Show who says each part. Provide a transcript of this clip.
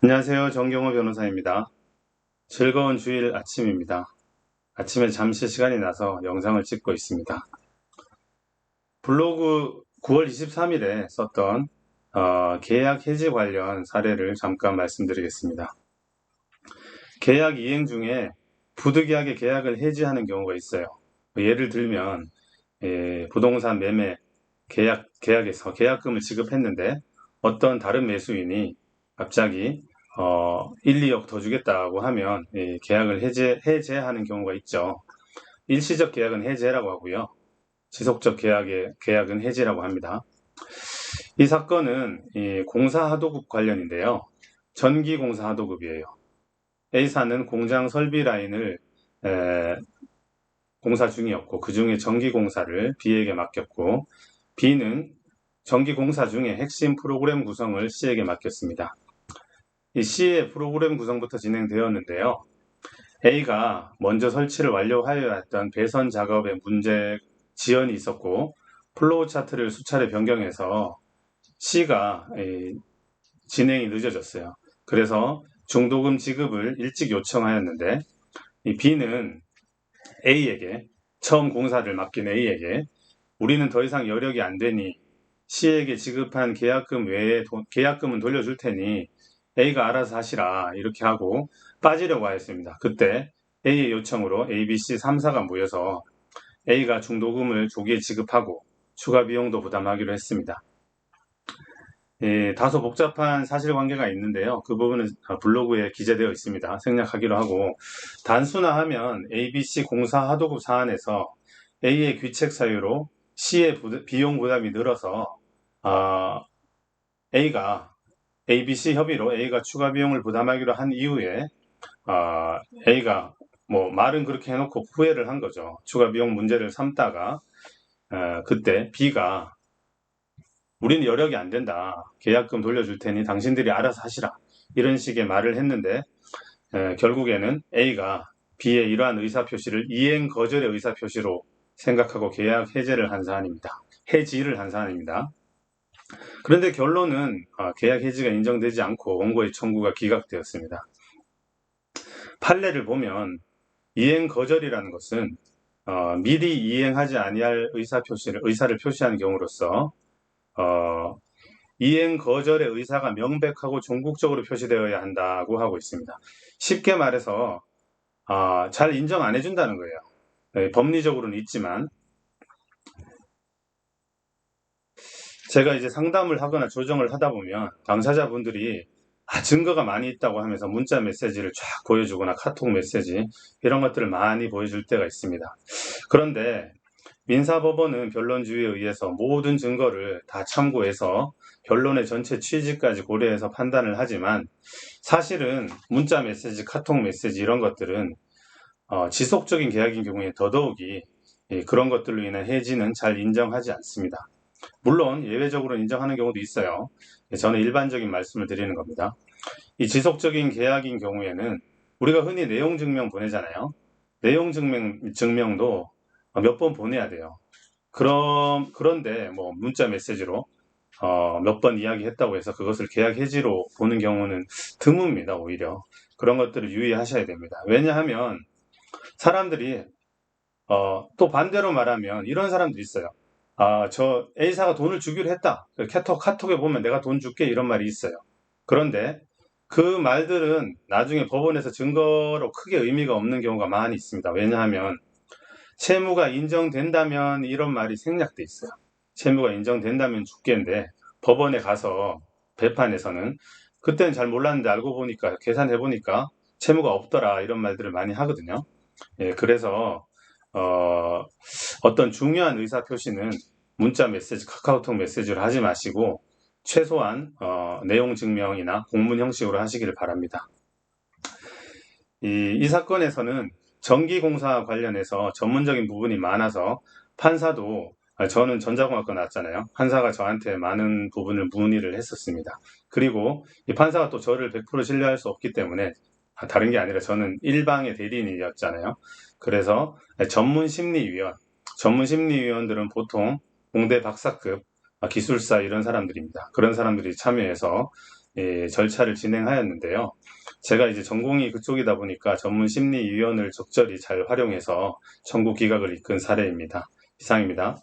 Speaker 1: 안녕하세요. 정경호 변호사입니다. 즐거운 주일 아침입니다. 아침에 잠시 시간이 나서 영상을 찍고 있습니다. 블로그 9월 23일에 썼던 계약 해지 관련 사례를 잠깐 말씀드리겠습니다. 계약 이행 중에 부득이하게 계약을 해지하는 경우가 있어요. 예를 들면 부동산 매매 계약에서 계약금을 지급했는데 어떤 다른 매수인이 갑자기 1, 2억 더 주겠다고 하면 계약을 해제하는 경우가 있죠. 일시적 계약은 해제라고 하고요. 지속적 계약은 해지라고 합니다. 이 사건은 공사 하도급 관련인데요. 전기 공사 하도급이에요. A사는 공장 설비 라인을 공사 중이었고 그 중에 전기 공사를 B에게 맡겼고 B는 전기 공사 중에 핵심 프로그램 구성을 C에게 맡겼습니다. 이 C의 프로그램 구성부터 진행되었는데요. A가 먼저 설치를 완료하여야 했던 배선 작업에 지연이 있었고 플로우 차트를 수차례 변경해서 C가 진행이 늦어졌어요. 그래서 중도금 지급을 일찍 요청하였는데 이 B는 A에게 처음 공사를 맡긴 A에게 우리는 더 이상 여력이 안 되니 C에게 지급한 계약금 외에 계약금은 돌려줄 테니 A가 알아서 하시라 이렇게 하고 빠지려고 하였습니다. 그때 A의 요청으로 A, B, C 3사가 모여서 A가 중도금을 조기에 지급하고 추가 비용도 부담하기로 했습니다. 다소 복잡한 사실관계가 있는데요. 그 부분은 블로그에 기재되어 있습니다. 생략하기로 하고 단순화하면 ABC 공사 하도급 사안에서 A의 귀책 사유로 C의 비용 부담이 늘어서 A가 ABC 협의로 A가 추가 비용을 부담하기로 한 이후에 A가 말은 그렇게 해놓고 후회를 한 거죠. 추가 비용 문제를 삼다가 그때 B가 우리는 여력이 안 된다. 계약금 돌려줄 테니 당신들이 알아서 하시라. 이런 식의 말을 했는데 결국에는 A가 B의 이러한 의사표시를 이행 거절의 의사표시로 생각하고 계약 해지를 한 사안입니다. 그런데 결론은 계약 해지가 인정되지 않고 원고의 청구가 기각되었습니다. 판례를 보면 이행 거절이라는 것은 미리 이행하지 아니할 의사를 표시하는 경우로서 이행 거절의 의사가 명백하고 종국적으로 표시되어야 한다고 하고 있습니다. 쉽게 말해서 잘 인정 안 해준다는 거예요. 법리적으로는 있지만 제가 이제 상담을 하거나 조정을 하다 보면 당사자분들이 증거가 많이 있다고 하면서 문자 메시지를 쫙 보여주거나 카톡 메시지 이런 것들을 많이 보여줄 때가 있습니다. 그런데 민사법원은 변론주의에 의해서 모든 증거를 다 참고해서 변론의 전체 취지까지 고려해서 판단을 하지만 사실은 문자 메시지, 카톡 메시지 이런 것들은 지속적인 계약인 경우에 더더욱이 그런 것들로 인한 해지는 잘 인정하지 않습니다. 물론 예외적으로 인정하는 경우도 있어요. 저는 일반적인 말씀을 드리는 겁니다. 이 지속적인 계약인 경우에는 우리가 흔히 내용 증명 보내잖아요. 내용 증명도 몇 번 보내야 돼요. 그런데 문자 메시지로 몇 번 이야기했다고 해서 그것을 계약 해지로 보는 경우는 드뭅니다. 오히려 그런 것들을 유의하셔야 됩니다. 왜냐하면 사람들이 또 반대로 말하면 이런 사람들이 있어요. 저 A사가 돈을 주기로 했다. 카톡에 보면 내가 돈 줄게 이런 말이 있어요. 그런데 그 말들은 나중에 법원에서 증거로 크게 의미가 없는 경우가 많이 있습니다. 왜냐하면 채무가 인정된다면 이런 말이 생략돼 있어요. 채무가 인정된다면 줄게인데 법원에 가서 배판에서는 그때는 잘 몰랐는데 알고 보니까 계산해 보니까 채무가 없더라 이런 말들을 많이 하거든요. 그래서 어떤 중요한 의사 표시는 문자 메시지, 카카오톡 메시지로 하지 마시고 최소한 내용 증명이나 공문 형식으로 하시기를 바랍니다. 이 사건에서는 전기공사 관련해서 전문적인 부분이 많아서 판사도 저는 전자공학과 나왔잖아요. 판사가 저한테 많은 부분을 문의를 했었습니다. 그리고 이 판사가 또 저를 100% 신뢰할 수 없기 때문에 다른 게 아니라 저는 일방의 대리인이었잖아요. 그래서 전문 심리위원들은 보통 공대 박사급 기술사 이런 사람들입니다. 그런 사람들이 참여해서 절차를 진행하였는데요. 제가 이제 전공이 그쪽이다 보니까 전문 심리위원을 적절히 잘 활용해서 청구 기각을 이끈 사례입니다. 이상입니다.